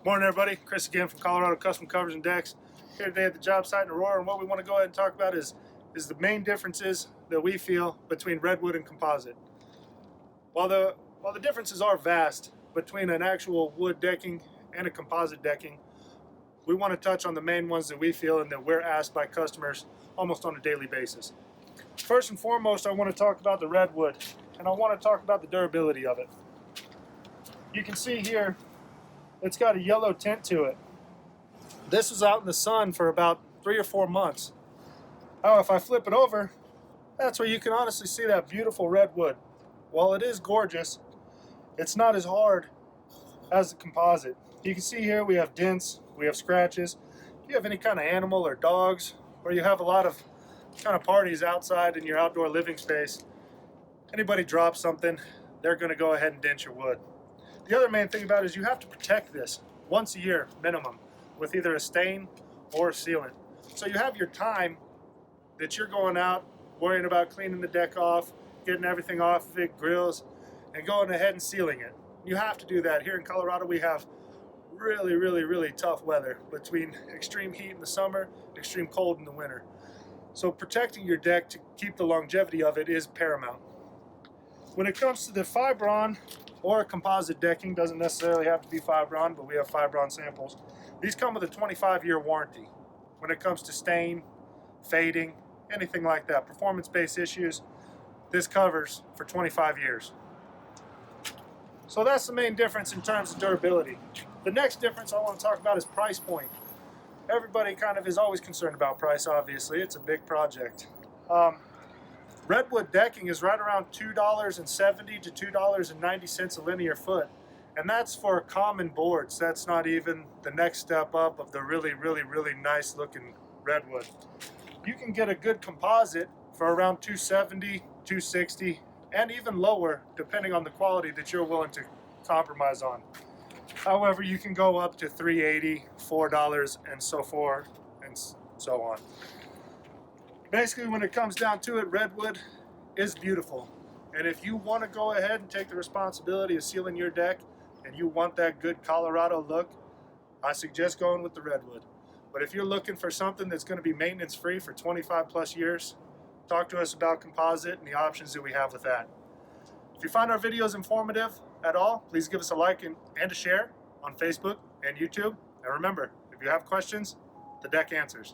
Morning, everybody. Chris again from Colorado Custom Covers and Decks. Here today at the job site in Aurora, and what we want to go ahead and talk about is the main differences that we feel between Redwood and composite. While the differences are vast between an actual wood decking and a composite decking, we want to touch on the main ones that we feel and that we're asked by customers almost on a daily basis. First and foremost, I want to talk about the Redwood, and I want to talk about the durability of it. You can see here, it's got a yellow tint to it. This was out in the sun for about 3 or 4 months. Now, if I flip it over, that's where you can honestly see that beautiful redwood. While it is gorgeous, it's not as hard as the composite. You can see here we have dents, we have scratches. If you have any kind of animal or dogs, or you have a lot of kind of parties outside in your outdoor living space, anybody drops something, they're going to go ahead and dent your wood. The other main thing about it is you have to protect this once a year minimum with either a stain or a sealant. So you have your time that you're going out worrying about cleaning the deck off, getting everything off of it, grills, and going ahead and sealing it. You have to do that. Here in Colorado we have really tough weather between extreme heat in the summer, extreme cold in the winter. So protecting your deck to keep the longevity of it is paramount. When it comes to the Fibron or composite decking, doesn't necessarily have to be Fibron, but we have Fibron samples. These come with a 25-year warranty. When it comes to stain, fading, anything like that, performance-based issues, this covers for 25 years. So that's the main difference in terms of durability. The next difference I want to talk about is price point. Everybody kind of is always concerned about price, obviously. It's a big project. Redwood decking is right around $2.70 to $2.90 a linear foot. And that's for common boards. That's not even the next step up of the really nice looking redwood. You can get a good composite for around $2.70, $2.60, and even lower depending on the quality that you're willing to compromise on. However, you can go up to $3.80, $4, and so forth and so on. Basically, when it comes down to it, redwood is beautiful. And if you want to go ahead and take the responsibility of sealing your deck and you want that good Colorado look, I suggest going with the redwood. But if you're looking for something that's going to be maintenance free for 25 plus years, talk to us about composite and the options that we have with that. If you find our videos informative at all, please give us a like and a share on Facebook and YouTube. And remember, if you have questions, the deck answers.